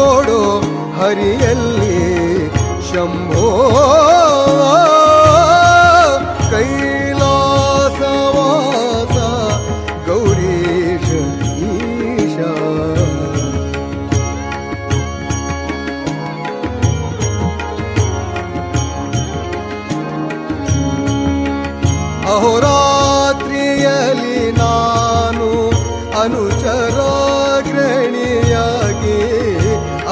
ಕೊಡೋ ಹರಿಯಲ್ಲಿ ಶಂಭೋ ಕೈಲಾಸವಾಸ ಗೌರೀಶ ಈಶ. ಅಹೋರಾತ್ರಿಯಲ್ಲಿ ನಾನು ಅನುಚರಾಗ್ರಣಿಯಾಗಿ,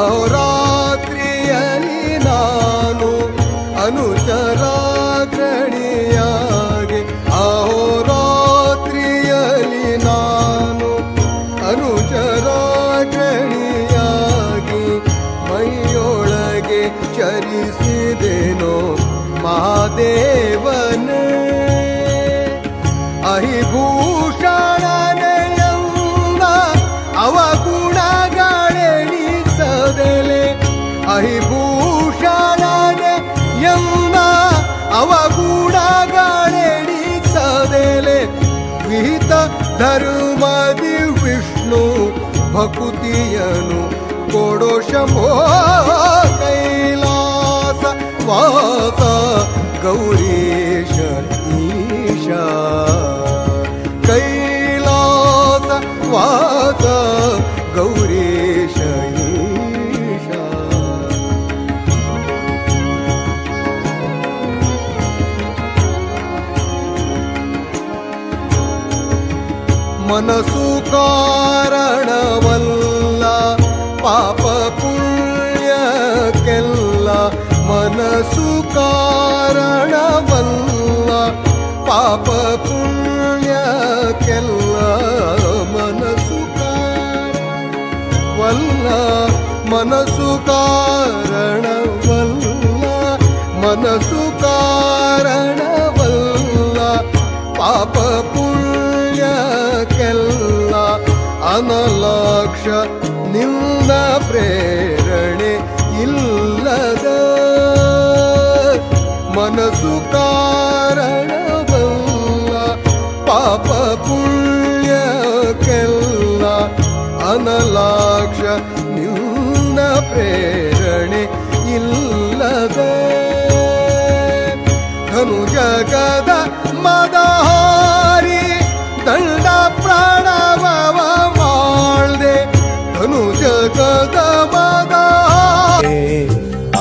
ಅಹೋರಾತ್ರಿಯಲ್ಲಿ ನಾನು ಅನುಚರಾಗ್ರಣಿಯಾಗಿ, ಅಹೋರಾತ್ರಿಯಲ್ಲಿ ನಾನು ಅನುಚರಾಗ್ರಣಿಯಾಗಿ ಮೈಯೊಳಗೆ ಚರಿಸಿದೆನೋ ಮಹಾದೇವನೇ. ಅಹಿಭೂಷಣನೆಯಂದ ಅವಗುಣಗಳೆಣಿಸದೆಲೆ, ಅಹಿಭೂಷಣನೆಯಂದ ಅವಗುಣಗಳೆಣಿಸದೆಲೆ ವಿಹಿತ ಧರ್ಮದಿ ವಿಷ್ಣು ಭಕುತಿಯನು ಕೊಡೋ ಶಂಭೋ ಕೈಲಾಸ ವಾಸ ಗೌರೀಶ ಈಶ. ಕೈಲಾಸ ವಾಸ ಗೌರೀಶ ಈಶ. ಮನಸ್ಸು ಕಾರಣವಲ್ಲ ಪಾಪ ಪುಣ್ಯಕ್ಕೆಲ್ಲ, ಮನಸ್ಸು ಕಾರಣವಲ್ಲ ಪಾಪ ಪುಣ್ಯಕ್ಕೆಲ್ಲ, ಮನಸ್ಸು ಕಾರಣವಲ್ಲ ಮನಸ್ಸು ಕಾರಣವಲ್ಲ, ಮನಸ್ಸು ಕಾರಣವಲ್ಲ ಪಾಪ ಪುಣ್ಯಕ್ಕೆಲ್ಲ, ಅನಲಾಕ್ಷ ನಿನ್ನ ಪ್ರೇರಣೆ ಇಲ್ಲದ ಮನಸ್ಸು ಕಾರಣವಲ್ಲ ಪಾಪ ಪುಣ್ಯಕ್ಕೆಲ್ಲ, ಅನಲಾಕ್ಷ ನಿನ್ನ ಪ್ರೇರಣೆ ಇಲ್ಲದ ಧನು ಜಗದ ಮದಹಾರಿ ದಂಡ ಪ್ರಣವವ ಮಾಡ್ದೆ, ಧನು ಜಗದ ಮದಹಾರಿ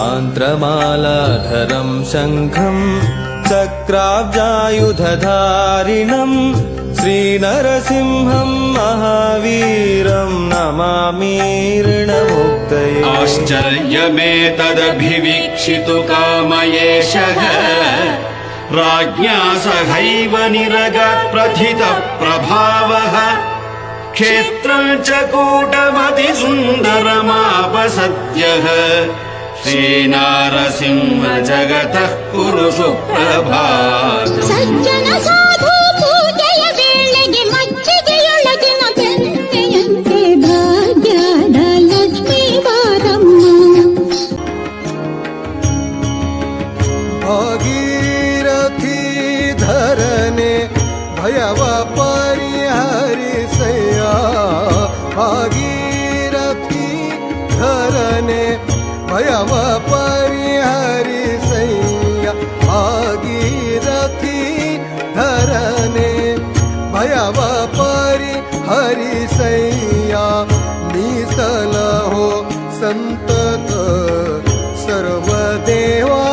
ಆಂತ್ರಮಾಲಾಧರಂ ಶಂಖಂ ಚಕ್ರಾಬ್ಜಾಯುಧಧಾರಿಣಂ ಶ್ರೀನರಸಿಂಹಂ ಮಹಾವೀರಂ ನಮಾಮೀರ್ಣಮುಕ್ತಯೇ. ಆಶ್ಚರ್ಯಮೇತದಭಿವೀಕ್ಷಿತು ಕಾಮಯೇಷಃ ರಾಜ್ಞಾ ಸಹೈವ ನಿರಗಾತ್ ಪ್ರಥಿತ ಪ್ರಭಾವಃ ಕ್ಷೇತ್ರಂ ಚ ಕೂಟಮತಿ ಸುಂದರಮಾಪಸದ್ಯಃ ಶ್ರೀನಾರಸಿಂಹ ಜಗತಃ ಕುರು ಸುಪ್ರಭಾತಂ. ಸಜ್ಜನ ಸಾಧು ಪೂಜೆಯ ವೇಳೆಗೆ ಮಜ್ಜಿಗೆಯೊಳಗಿನ ಬೆಣ್ಣೆಯಂತೆ ಭಾಗ್ಯದ ಲಕ್ಷ್ಮೀ ಬಾರಮ್ಮ. ಭಾಗೀರಥಿ ಧರನೆ ಭಯವ ಪರಿಹರಿಸಯ್ಯ, ಭಾಗೀರಥಿ ಧರನೆ ಭಯವ ಪರಿಹರಿಸಯ್ಯ, ಭಾಗೀರಥಿ ಧರನೆ ಭಯವ ಪರಿಹರಿಸಯ್ಯ. ಮೀಸಲಹೋ ಸಂತತ ಸರ್ವದೇವಾ